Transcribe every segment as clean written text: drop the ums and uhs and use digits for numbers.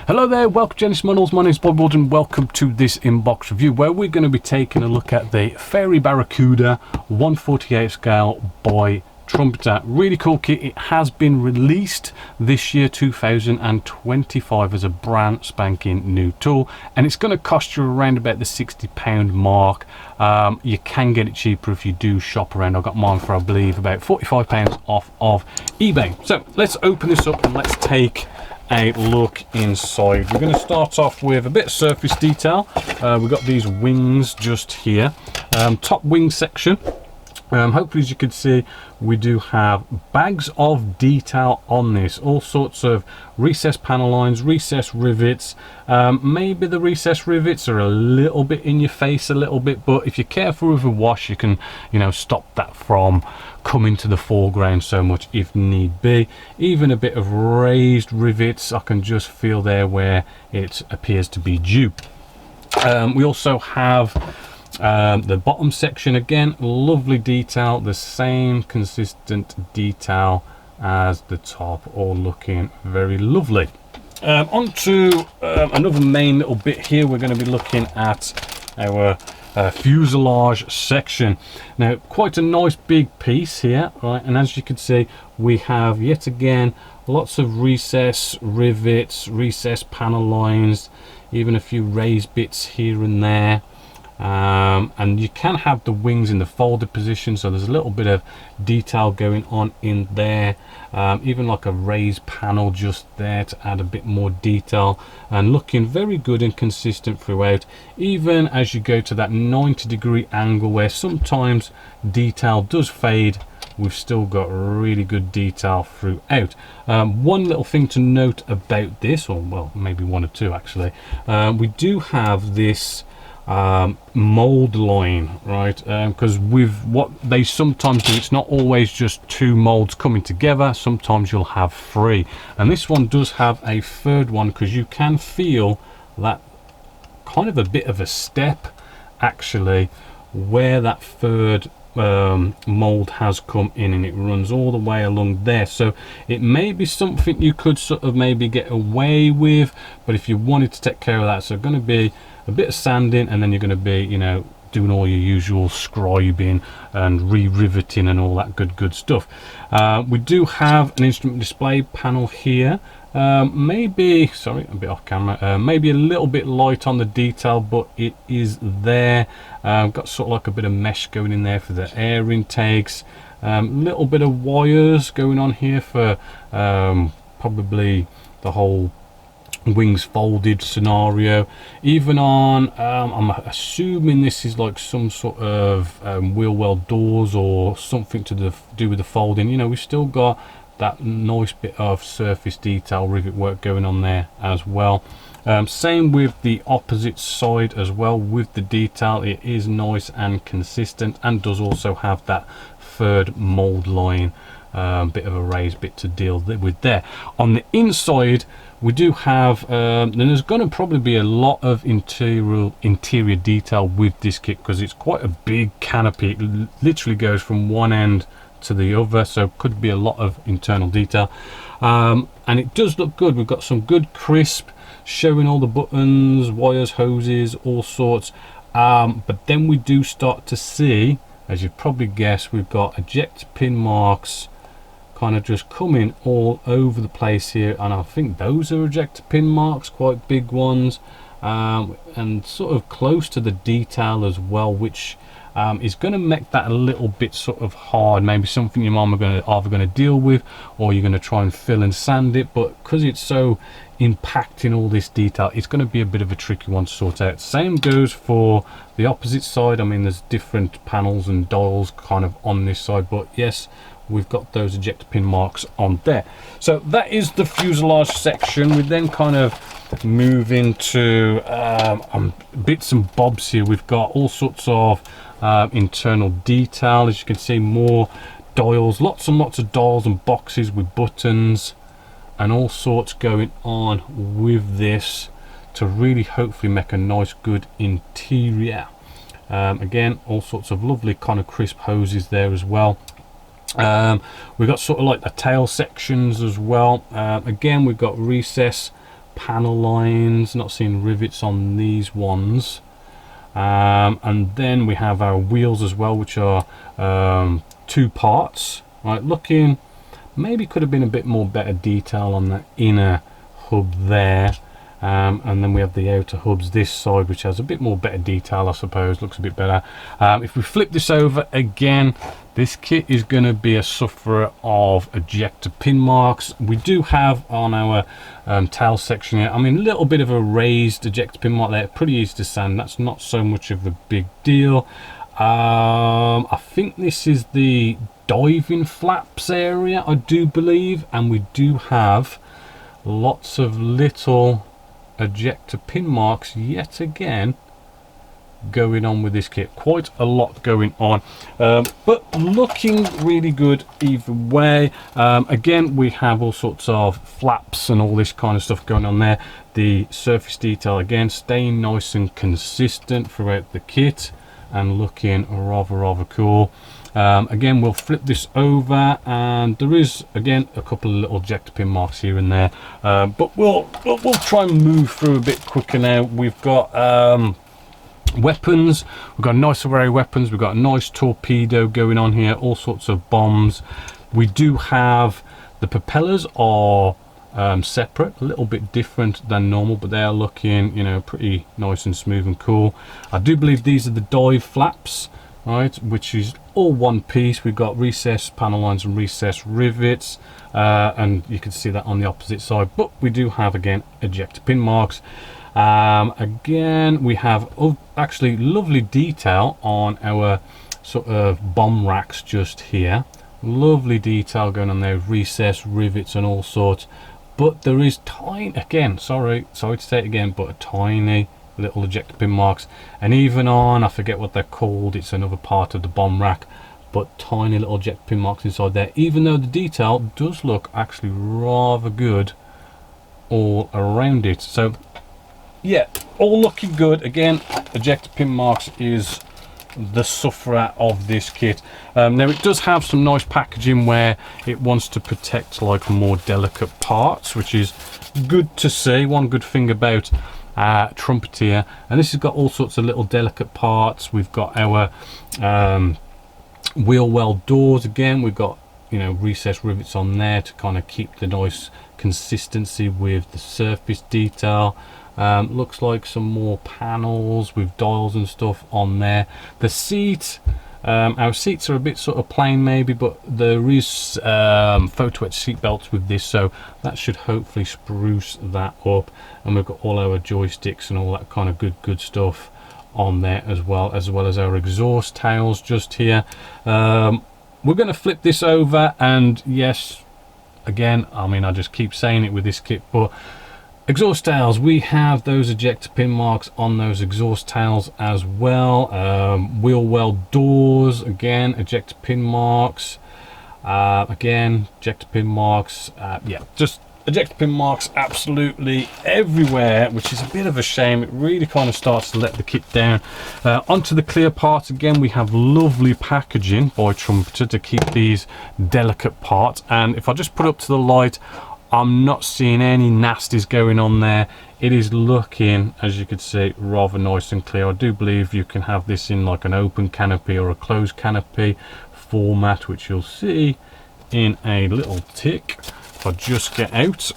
Hello there, welcome to Genesis Models. My name is Bob Wood and welcome to this inbox review where we're going to be taking a look at the Fairey Barracuda 1/48 scale by Trumpeter. Really cool kit. It has been released this year 2025 as a brand spanking new tool, and it's going to cost you around about the £60 mark. You can get it cheaper if you do shop around. I got mine for I believe about £45 off of eBay. So let's open this up and let's take a look inside. We're going to start off with a bit of surface detail. We've got these wings just here, top wing section. Hopefully, as you can see, we do have bags of detail on this, all sorts of recessed panel lines, recessed rivets. Maybe the recessed rivets are a little bit in your face a little bit, but if you're careful with a wash, you can, stop that from coming to the foreground so much if need be. Even a bit of raised rivets, I can just feel there where it appears to be due. We also have the bottom section, again, lovely detail, the same consistent detail as the top, all looking very lovely. Onto another main little bit here. We're going to be looking at our fuselage section. Now, quite a nice big piece here, right? And as you can see, we have yet again lots of recess rivets, recess panel lines, even a few raised bits here and there. And you can have the wings in the folded position, so there's a little bit of detail going on in there, even like a raised panel just there to add a bit more detail, and looking very good and consistent throughout. Even as you go to that 90-degree angle where sometimes detail does fade, we've still got really good detail throughout. One little thing to note about this, or well, maybe one or two actually, we do have this mold line, right? Because with what they sometimes do, it's not always just two molds coming together. Sometimes you'll have three, and this one does have a third one, because you can feel that kind of a bit of a step actually where that third mold has come in, and it runs all the way along there. So it may be something you could sort of maybe get away with, but if you wanted to take care of that, so going to be a bit of sanding, and then you're going to be doing all your usual scribing and re-riveting and all that good stuff. We do have an instrument display panel here. Maybe, sorry, a bit off camera, maybe a little bit light on the detail, but it is there. Got sort of like a bit of mesh going in there for the air intakes. Little bit of wires going on here for probably the whole wings folded scenario. Even on I'm assuming this is like some sort of wheel well doors or something to do with the folding. We've still got that nice bit of surface detail rivet work going on there as well. Same with the opposite side as well with the detail. It is nice and consistent, and does also have that third mold line, bit of a raised bit to deal with there. On the inside, we do have then there's going to probably be a lot of interior detail with this kit, because it's quite a big canopy. It literally goes from one end to the other, so could be a lot of internal detail, and it does look good. We've got some good crisp showing all the buttons, wires, hoses, all sorts, but then we do start to see, as you've probably guessed, we've got eject pin marks kind of just coming all over the place here, and I think those are ejector pin marks, quite big ones, and sort of close to the detail as well, which is going to make that a little bit sort of hard. Maybe something your mom are either going to deal with, or you're going to try and fill and sand it, but because it's so impacting all this detail, it's going to be a bit of a tricky one to sort out. Same goes for the opposite side. I mean, there's different panels and dials kind of on this side, but yes, we've got those ejector pin marks on there. So that is the fuselage section. We then kind of move into bits and bobs here. We've got all sorts of internal detail. As you can see, more dials, lots and lots of dials and boxes with buttons and all sorts going on with this to really hopefully make a nice good interior. Again, all sorts of lovely kind of crisp hoses there as well. We've got sort of like the tail sections as well. Again, we've got recess panel lines, not seeing rivets on these ones. And then we have our wheels as well, which are 2 parts, right? Looking, maybe could have been a bit more better detail on the inner hub there. And then we have the outer hubs this side, which has a bit more better detail, I suppose, looks a bit better. If we flip this over again, this kit is going to be a sufferer of ejector pin marks. We do have on our tail section here, I mean, a little bit of a raised ejector pin mark there, pretty easy to sand, that's not so much of a big deal. I think this is the diving flaps area, I do believe, and we do have lots of little ejector pin marks yet again going on with this kit. Quite a lot going on, but looking really good either way. Again, we have all sorts of flaps and all this kind of stuff going on there. The surface detail again staying nice and consistent throughout the kit and looking rather cool. Again, we'll flip this over and there is again a couple of little ejector pin marks here and there, but we'll try and move through a bit quicker now. We've got weapons, we've got a nice array of weapons, we've got a nice torpedo going on here, all sorts of bombs. We do have the propellers are separate, a little bit different than normal, but they are looking, you know, pretty nice and smooth and cool. I do believe these are the dive flaps, right, which is all one piece. We've got recessed panel lines and recessed rivets, and you can see that on the opposite side, but we do have again ejector pin marks. Again, we have actually lovely detail on our sort of bomb racks just here, lovely detail going on there, recessed rivets and all sorts, but there is tiny, again, sorry to say it again, but a tiny little ejector pin marks, and even on, I forget what they're called, it's another part of the bomb rack, but tiny little ejector pin marks inside there, even though the detail does look actually rather good all around it. So yeah, all looking good. Again, ejector pin marks is the sufferer of this kit. Now it does have some nice packaging where it wants to protect like more delicate parts, which is good to see. One good thing about Trumpeter, and this has got all sorts of little delicate parts. We've got our wheel well doors again, we've got, you know, recessed rivets on there to kind of keep the nice consistency with the surface detail. Looks like some more panels with dials and stuff on there. The seat, our seats are a bit sort of plain maybe, but there is photo etch seat belts with this, so that should hopefully spruce that up. And we've got all our joysticks and all that kind of good stuff on there, as well as our exhaust tails just here. We're going to flip this over, and yes, again, I mean, I just keep saying it with this kit, but exhaust tails, we have those ejector pin marks on those exhaust tails as well. Wheel well doors, again, ejector pin marks, again, ejector pin marks, yeah, just ejector pin marks absolutely everywhere, which is a bit of a shame. It really kind of starts to let the kit down. Onto the clear parts, again, we have lovely packaging by Trumpeter to keep these delicate parts, and if I just put up to the light, I'm not seeing any nasties going on there. It is looking, as you can see, rather nice and clear. I do believe you can have this in like an open canopy or a closed canopy format, which you'll see in a little tick. If I just get out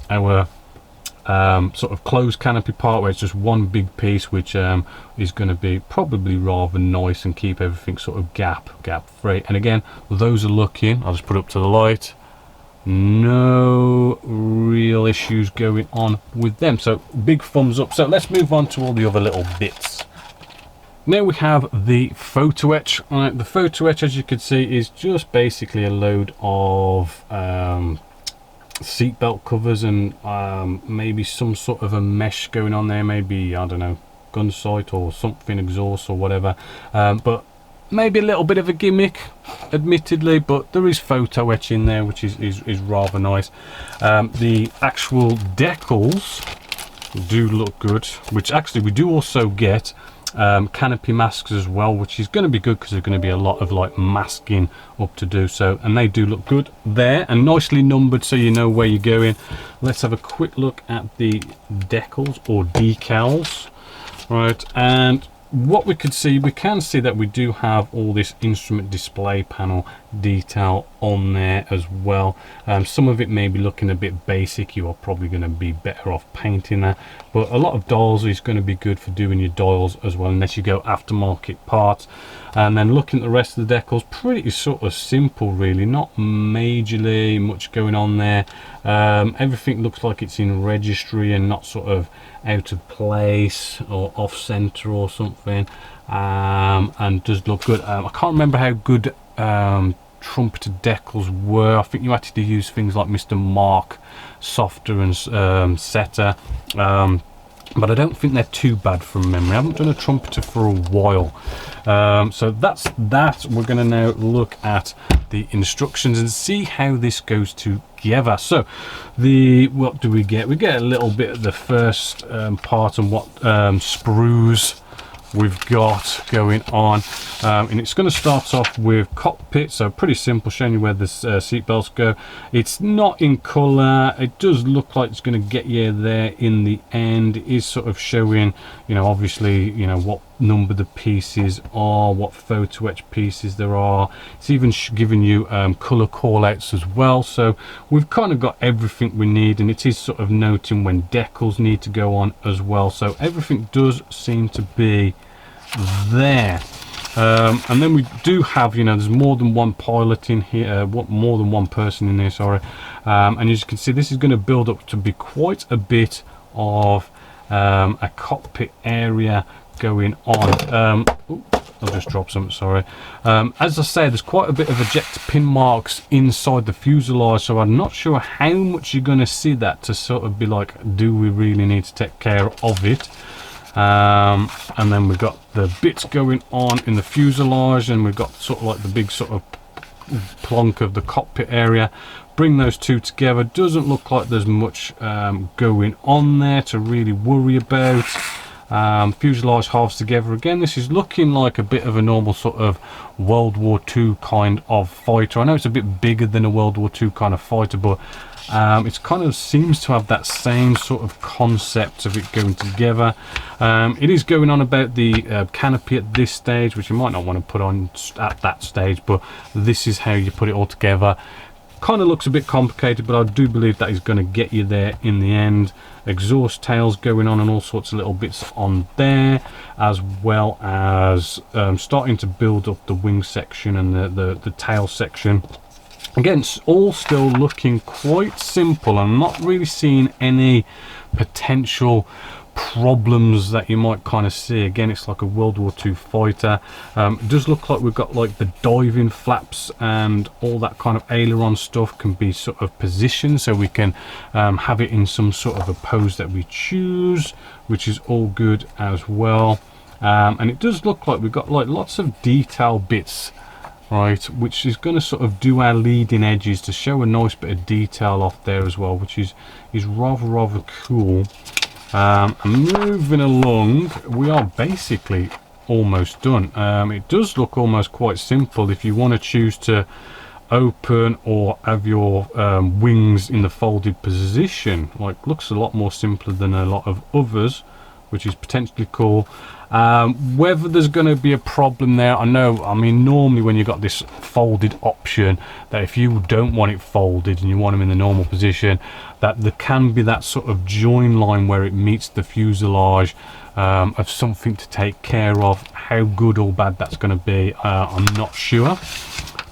our sort of closed canopy part, where it's just one big piece, which is going to be probably rather nice and keep everything sort of gap free. And again, those are looking, I'll just put up to the light, no real issues going on with them, so big thumbs up. So let's move on to all the other little bits. Now we have the photo etch. The photo etch, as you can see, is just basically a load of seatbelt covers and maybe some sort of a mesh going on there, maybe, I don't know, gun sight or something, exhaust or whatever, but maybe a little bit of a gimmick, admittedly, but there is photo etch in there, which is rather nice. The actual decals do look good, which actually we do also get canopy masks as well, which is going to be good because there's going to be a lot of like masking up to do so, and they do look good there and nicely numbered so you know where you're going. Let's have a quick look at the decals or decals, right? And what we can see that we do have all this instrument display panel detail on there as well. Some of it may be looking a bit basic. You are probably going to be better off painting that, but a lot of dials is going to be good for doing your dials as well, unless you go aftermarket parts. And then looking at the rest of the decals, pretty sort of simple really, not majorly much going on there. Everything looks like it's in registry and not sort of out of place or off center or something, and does look good. I can't remember how good Trumpeter decals were. I think you had to use things like Mr. Mark Softer and Setter, but I don't think they're too bad from memory. I haven't done a Trumpeter for a while. So that's that. We're going to now look at the instructions and see how this goes together. So what do we get? We get a little bit of the first part and what sprues we've got going on, and it's going to start off with cockpit, so pretty simple, showing you where the seat belts go. It's not in color. It does look like it's going to get you there in the end. It is sort of showing, you know, obviously, you know, what number the pieces are, what photo etch pieces there are. It's even giving you color call outs as well, so we've kind of got everything we need, and it is sort of noting when decals need to go on as well, so everything does seem to be there. And then we do have, you know, there's more than one pilot in here, more than one person in here, sorry, and as you can see, this is going to build up to be quite a bit of a cockpit area going on. I'll just drop something, sorry. As I say, there's quite a bit of ejector pin marks inside the fuselage, so I'm not sure how much you're going to see that to sort of be like, do we really need to take care of it? And then we've got the bits going on in the fuselage, and we've got sort of like the big sort of plonk of the cockpit area. Bring those two together. Doesn't look like there's much going on there to really worry about. Fuselage halves together again. This is looking like a bit of a normal sort of World War II kind of fighter. I know it's a bit bigger than a World War II kind of fighter, but it kind of seems to have that same sort of concept of it going together. It is going on about the canopy at this stage, which you might not want to put on at that stage, but this is how you put it all together. Kind of looks a bit complicated, but I do believe that is going to get you there in the end. Exhaust tails going on and all sorts of little bits on there, as well as starting to build up the wing section and the tail section. Again, it's all still looking quite simple. I'm not really seeing any potential problems that you might kind of see. Again, it's like a World War II fighter. It does look like we've got like the diving flaps and all that kind of aileron stuff can be sort of positioned, so we can have it in some sort of a pose that we choose, which is all good as well. And it does look like we've got like lots of detail bits, right, which is going to sort of do our leading edges to show a nice bit of detail off there as well, which is rather cool. And moving along, we are basically almost done. It does look almost quite simple if you want to choose to open or have your wings in the folded position. Like, looks a lot more simpler than a lot of others, which is potentially cool. Whether there's going to be a problem there, I mean, normally when you've got this folded option, that if you don't want it folded and you want them in the normal position, that there can be that sort of join line where it meets the fuselage, of something to take care of. How good or bad that's going to be, I'm not sure.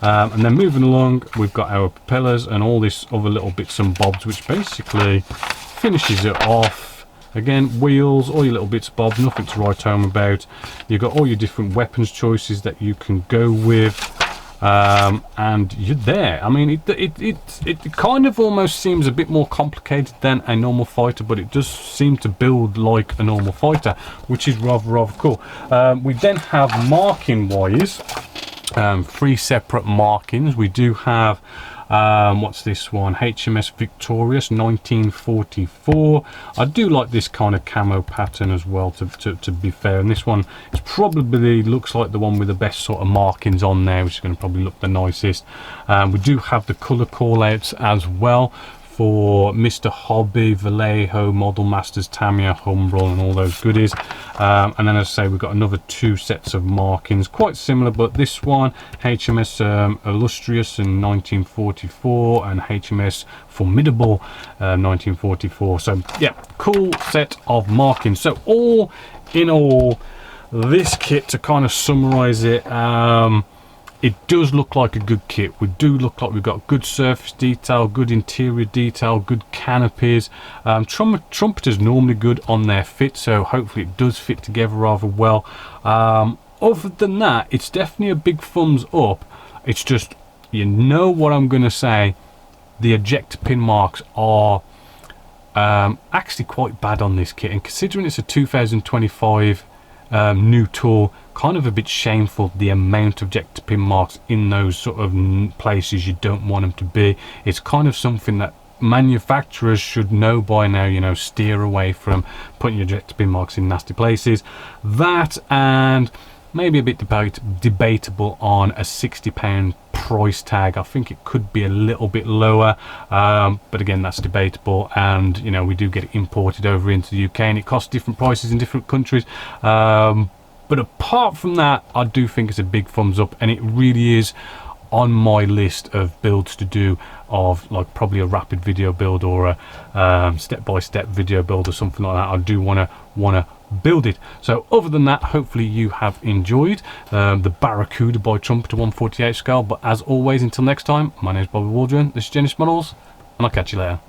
And then moving along, we've got our propellers and all this other little bits and bobs, which basically finishes it off. Again, wheels, all your little bits and bobs, nothing to write home about. You've got all your different weapons choices that you can go with, and you're there. I mean, it kind of almost seems a bit more complicated than a normal fighter, but it does seem to build like a normal fighter, which is rather cool. We then have marking wise, 3 separate markings. We do have What's this one? HMS Victorious 1944. I do like this kind of camo pattern as well, to be fair, and this one is probably looks like the one with the best sort of markings on there, which is going to probably look the nicest. We do have the colour call outs as well for Mr. Hobby, Vallejo, Model Masters, Tamiya, Humbrol, and all those goodies. And then, as I say, we've got another 2 sets of markings, quite similar, but this one, HMS Illustrious in 1944 and HMS Formidable 1944. So yeah, cool set of markings. So all in all, this kit, to kind of summarize it, it does look like a good kit. We do look like we've got good surface detail, good interior detail, good canopies. Trumpeter's normally good on their fit, so hopefully it does fit together rather well. Other than that, it's definitely a big thumbs up. It's just, you know what I'm going to say, the ejector pin marks are actually quite bad on this kit, and considering it's a 2025 new tool, kind of a bit shameful the amount of ejector pin marks in those sort of places you don't want them to be. It's kind of something that manufacturers should know by now, you know, steer away from putting your ejector pin marks in nasty places. That, and maybe a bit debatable on a £60 price tag. I think it could be a little bit lower, but again, that's debatable, and you know, we do get it imported over into the UK, and it costs different prices in different countries. But apart from that, I do think it's a big thumbs up, and it really is on my list of builds to do, of like probably a rapid video build or a step-by-step video build or something like that. I do want to build it. So other than that, hopefully you have enjoyed the Barracuda by Trumpeter 148 scale. But as always, until next time, my name is Bobby Waldron, this is Genesis Models, and I'll catch you later.